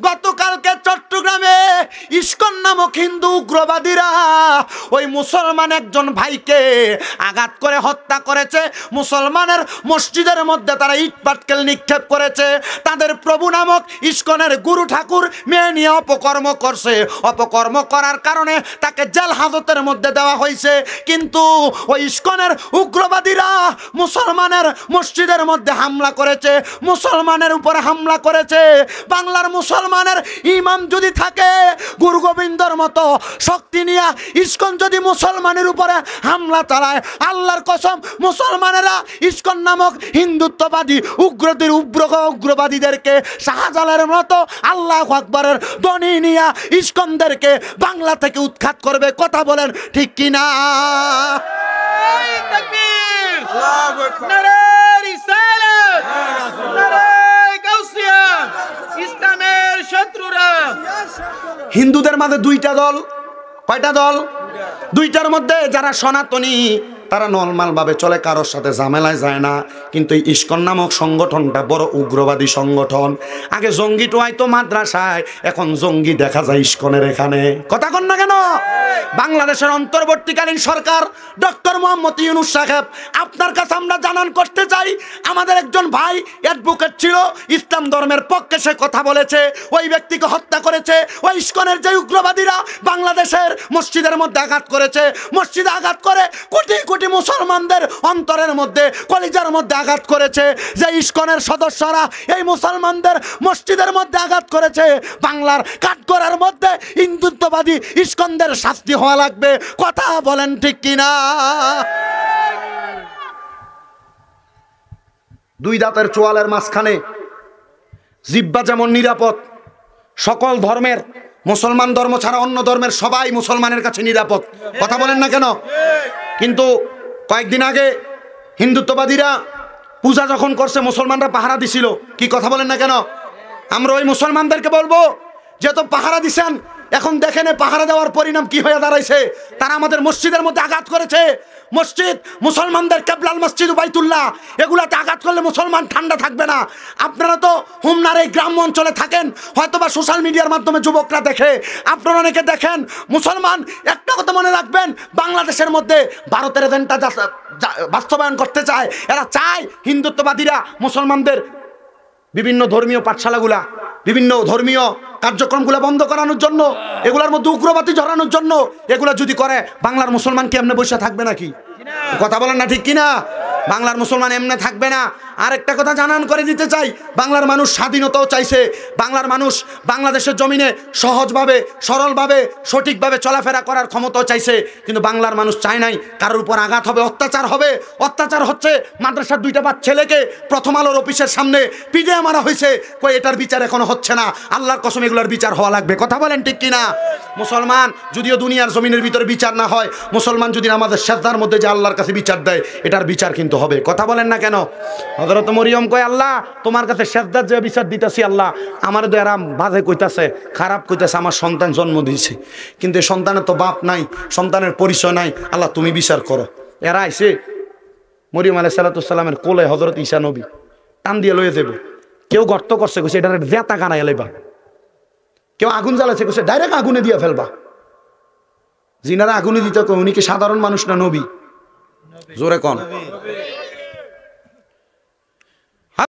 গতকালকে চট্টগ্রামে ইস্কন নামক হিন্দু উগ্রবাদীরা ওই মুসলমান একজন ভাইকে আঘাত করে হত্যা করেছে। মুসলমানের মসজিদের মধ্যে তারা ইট পাটকেল নিক্ষেপ করেছে। তাদের প্রভু নামক ইস্কনের গুরু ঠাকুর মেয়ে নিয়ে অপকর্ম করছে। অপকর্ম করার কারণে তাকে জেল হাজতের মধ্যে দেওয়া হয়েছে। কিন্তু ওই ইস্কনের উগ্রবাদীরা মুসলমানের মসজিদের মধ্যে হামলা করেছে, মুসলমানের উপরে হামলা করেছে। বাংলার মুসলমানের ইমাম যদি থাকে গুরু গোবিন্দর মতো শক্তি নিয়ে ইস্কন যদি মুসলমানের উপরে হামলা চালায়, আল্লাহর কসম মুসলমানেরা ইস্কন নামক হিন্দুত্ববাদী উগ্রবাদীদেরকে শাহজালালের মতো আল্লাহু আকবারের ধ্বনি নিয়ে ইস্কনদেরকে বাংলা থেকে উৎখাত করবে। কথা বলেন ঠিক কিনা? হিন্দুদের মাঝে দুইটা দল। কয়টা দল? দুইটার মধ্যে যারা সনাতনী তারা নরমাল ভাবে চলে, কারোর সাথে ঝামেলায় যায় না। কিন্তু এই ইস্কন নামক সংগঠনটা বড় উগ্রবাদী সংগঠন। আগে জঙ্গি টোয়াইতো মাদ্রাসায়, এখন জঙ্গি দেখা যায় ইস্কনের এখানে। কথা কন না কেন? বাংলাদেশের অন্তর্বর্তীকালীন সরকার ডক্টর মোহাম্মদ ইউনূস সাহেব, আপনার কাছে আমরা জানান করতে চাই, আমাদের একজন ভাই অ্যাডভোকেট ছিল, ইসলাম ধর্মের পক্ষে সে কথা বলেছে, ওই ব্যক্তিকে হত্যা করেছে ওই ইস্কনের যে উগ্রবাদীরা বাংলাদেশের মসজিদের মধ্যে আঘাত করেছে। মসজিদে আঘাত করে কোটি কোটি মুসলমানদের অন্তরের মধ্যে, কলিজার মধ্যে আঘাত করেছে। যে ইস্কনের সদস্যরা এই মুসলমানদের মসজিদের মধ্যে আঘাত করেছে, বাংলার কাঠগড়ার মধ্যে হিন্দুত্ববাদী ইস্কনদের শাস্তি হওয়া লাগবে। কথা বলেন ঠিক কিনা? দুই দাঁতের চোয়ালের মাঝখানে জিহ্বা যেমন নিরাপদ, সকল ধর্মের, মুসলমান ধর্ম ছাড়া অন্য ধর্মের সবাই মুসলমানের কাছে নিরাপদ। কথা বলেন না কেন? কিন্তু কয়েকদিন আগে হিন্দুত্ববাদীরা পূজা যখন করছে, মুসলমানরা পাহারা দিছিল। কি কথা বলেন না কেন? আমরা ওই মুসলমানদেরকে বলবো, যেহেতু পাহারা দিছেন, এখন দেখেন পাহারা দেওয়ার পরিণাম কি হয়ে দাঁড়াইছে। তারা আমাদের মসজিদের মধ্যে আঘাত করেছে। মসজিদ, মুসলমানদের কেবলাল মসজিদ বাইতুল্লাহ, এগুলাতে আঘাত করলে মুসলমান ঠান্ডা থাকবে না। আপনারা তো হোমনার এই গ্রাম্য অঞ্চলে থাকেন, হয়তোবা সোশ্যাল মিডিয়ার মাধ্যমে যুবকরা দেখে, আপনারা অনেকে দেখেন। মুসলমান একটা কথা মনে রাখবেন, বাংলাদেশের মধ্যে ভারতের এজেন্ডা বাস্তবায়ন করতে চায়। এরা চায় হিন্দুত্ববাদীরা মুসলমানদের বিভিন্ন ধর্মীয় পাঠশালাগুলা, বিভিন্ন ধর্মীয় কার্যক্রমগুলো বন্ধ করানোর জন্য, এগুলোর মধ্যে উগ্রবাদী জড়ানোর জন্য। এগুলা যদি করে, বাংলার মুসলমান কি এমনি বসে থাকবে নাকি? কথা বলেন না ঠিক কিনা? বাংলার মুসলমান এমনি থাকবে না। আরেকটা কথা জানান করে দিতে চাই, বাংলার মানুষ স্বাধীনতাও চাইছে। বাংলার মানুষ বাংলাদেশের জমিনে সহজভাবে, সরলভাবে, সঠিকভাবে চলাফেরা করার ক্ষমতাও চাইছে। কিন্তু বাংলার মানুষ চায় নাই কারোর উপর আঘাত হবে, অত্যাচার হবে। অত্যাচার হচ্ছে, মাদ্রাসার দুইটা ছেলেকে প্রথম আলোর অফিসের সামনে পিটিয়ে মারা হয়েছে। কই এটার বিচার এখনো হচ্ছে না। আল্লাহর কসম এগুলোর বিচার হওয়া লাগবে। কথা বলেন ঠিক কিনা? মুসলমান যদিও দুনিয়ার জমিনের ভিতরে বিচার না হয়, মুসলমান যদি আমাদের সেজদার মধ্যে যে আল্লাহর কাছে বিচার দেয়, এটার বিচার কিন্তু হবে। কথা বলেন না কেন? হযরত মরিয়ম কয়, আল্লাহ তোমার কাছে সেজদার যে বিচার দিতেছি, আল্লাহ আমার তো এরা বাজে কইতাছে, খারাপ কইতাছে, আমার সন্তান জন্ম দিয়েছে, কিন্তু এই সন্তানের তো বাপ নাই, সন্তানের পরিচয় নাই, আল্লাহ তুমি বিচার করো। এরা আইছে মরিয়ম আলাইহিস সালামের কোলে হযরত ঈসা নবী টান দিয়ে লয়ে যাবো। কেউ গর্ত করছে, কইছে এটার জেতা কানায় এলাইবা। কেউ আগুন জ্বালাচ্ছে, কইছে ডাইরেক্ট আগুনে দিয়ে ফেলবা। জিনারা আগুনে দিতে, উনি কি সাধারণ মানুষ না নবী? জোরে কন।